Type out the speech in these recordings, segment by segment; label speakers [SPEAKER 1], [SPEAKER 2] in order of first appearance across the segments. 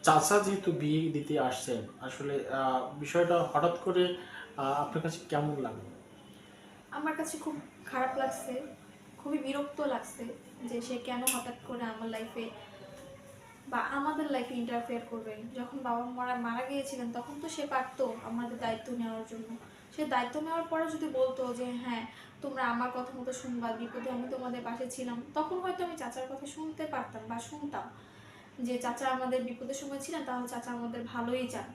[SPEAKER 1] চাচা যেহেতু বিয়ে দিতে আসছেন, আসলে বিষয়টা হঠাৎ করে আপনার কাছে কেমন লাগলো?
[SPEAKER 2] আমার কাছে খুব খারাপ লাগছে, খুবই বিরক্ত লাগছে যে সে কেন হঠাৎ করে আমার লাইফে বা আমাদের লাইফে ইন্টারফেয়ার করবে। যখন বাবা মারা মারা গিয়েছিলেন তখন তো সে পারতো আমাদের দায়িত্ব নেওয়ার জন্য। সে দায়িত্ব নেওয়ার পরে যদি বলতো যে হ্যাঁ, তোমরা আমার কথা মতো শুনবা, বিপদে আমি তোমাদের পাশে ছিলাম, তখন হয়তো আমি চাচার কথা শুনতে পারতাম বা শুনতাম যে চাচা আমাদের বিপদের সময় ছিলেন, তাহলে চাচা আমাদের ভালোই চান।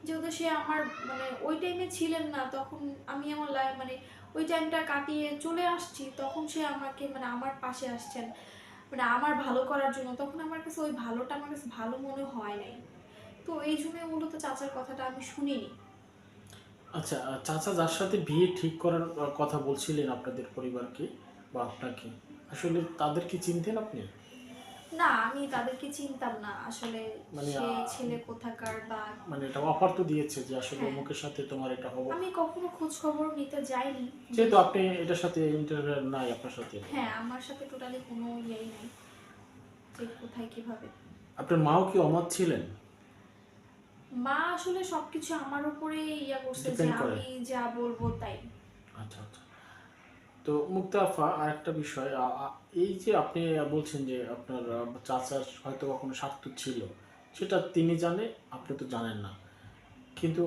[SPEAKER 2] যেহেতু সে আমার মানে ওই টাইমে ছিলেন না, তখন আমি আমার লাইফ মানে ওই টাইমটা কাটিয়ে চলে আসছি, তখন সে আমাকে মানে আমার পাশে আসছেন, মানে আমার ভালো করার জন্য। তখন আমার কাছে ওই ভালোটা আমার কাছে ভালো মনে হয় নাই। তো এই জন্য মূলত চাচার কথাটা আমি শুনিনি।
[SPEAKER 1] আচ্ছা, চাচা যার সাথে বিয়ে ঠিক করার কথা বলছিলেন আপনাদের পরিবারকে বা আপনাকে, আসলে তাদের কি চিনতেন আপনি?
[SPEAKER 2] না, আমি তাদেরকে চিনতাম না আসলে।
[SPEAKER 1] মানে
[SPEAKER 2] সে ছেলে কোথাকার বা
[SPEAKER 1] মানে এটা অফার তো দিয়েছে যে আসলে
[SPEAKER 2] হ্যাঁ,
[SPEAKER 1] অমুকের সাথে তোমার এটা হবো।
[SPEAKER 2] আমি কখনো খোঁজ খবর নিতে যাইনি যে
[SPEAKER 1] যেহেতু আপনি এটার সাথে ইন্টারভিউ নাই আপনার সাথে।
[SPEAKER 2] হ্যাঁ, আমার সাথে টোটালি কোনো ইয়েই নাই যে কোথায় কিভাবে।
[SPEAKER 1] আপনার মাও কি অমত ছিলেন?
[SPEAKER 2] মা আসলে সবকিছু আমার উপরে ইয়া করছে যে
[SPEAKER 1] ডিপেন্ড করে।
[SPEAKER 2] আমি যা বলবো তাই।
[SPEAKER 1] আচ্ছা, আচ্ছা। তো মুক্তা আফা, আরেকটা বিষয়, এই যে আপনি বলছেন যে আপনার চাচার হয়তো কখনো স্বার্থ ছিল, সেটা তিনি জানে, আপনি তো জানেন না। কিন্তু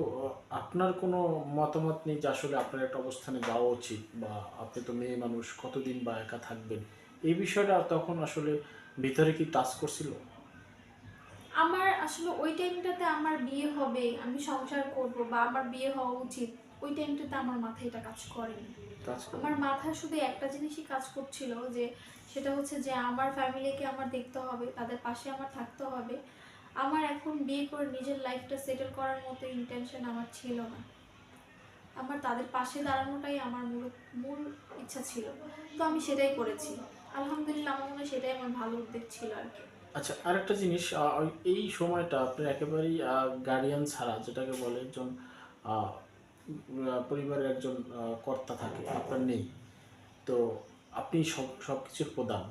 [SPEAKER 1] আপনার কোনো মতামত নেই যে আসলে আপনার একটা অবস্থানে যাওয়া উচিত, বা আপনি তো মেয়ে মানুষ, কতদিন বা একা থাকবেন? এই বিষয়টা তখন আসলে ভিতরে কি টাচ করছিল?
[SPEAKER 2] আমার আসলে ওই টাইমটাতে আমার বিয়ে হবে, আমি সংসার করব বা আমার বিয়ে হওয়া উচিত, ওই টাইমটাতে আমার মাথায় এটা কাজ করেনি।
[SPEAKER 1] কাজ করে?
[SPEAKER 2] আমার মাথায় শুধু একটা জিনিসই কাজ করছিল যে সেটা হচ্ছে যে আমার ফ্যামিলিকে আমার দেখতে হবে, তাদের পাশে আমার থাকতে হবে। আমার এখন বিয়ে করে নিজের লাইফটা সেটেল করার মতো ইন্টেনশন আমার ছিল না। আমার তাদের পাশে দাঁড়ানোটাই আমার মূল মূল ইচ্ছা ছিল। তো আমি সেটাই করেছি। আলহামদুলিল্লাহ, আমার মনে হয় সেটাই আমার ভালো উদ্যোগ ছিল আর কি।
[SPEAKER 1] আচ্ছা, আরেকটা জিনিস, এই সময়টা আপনার একেবারেই গার্ডিয়ান ছাড়া, যেটাকে বলে একজন আহ, পরিবারের একজন কর্তা থাকে, আপনার নেই। তো আপনি সব কিছুর প্রধান।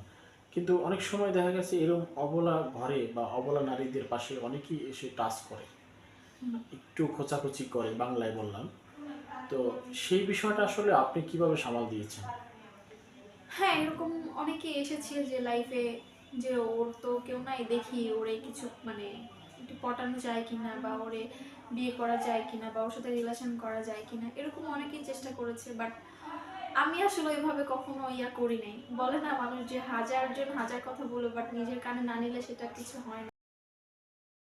[SPEAKER 1] কিন্তু অনেক সময় দেখা গেছে এরকম অবলা ঘরে বা অবলা নারীদের পাশে অনেকেই এসে টাচ করে, একটু খোঁচাখুচি করে, বাংলায় বললাম। তো সেই বিষয়টা আসলে আপনি কিভাবে সামাল দিয়েছেন?
[SPEAKER 2] হ্যাঁ, এরকম অনেকে এসেছে যে লাইফে যে ওর তো কেউ নাই, দেখি ওরে কিছু মানে একটু পটানো যায় কিনা বা ওরে বিয়ে করা যায় কিনা বা ওর সাথে রিলেশন করা যায় কিনা, এরকম অনেকেই চেষ্টা করেছে। বাট আমি আসলে ওইভাবে কখনো ইয়া করি নাই। বলে না মানুষ যে হাজার জন হাজার কথা বলে, বাট নিজের কানে না নিলে সেটা কিছু হয় না।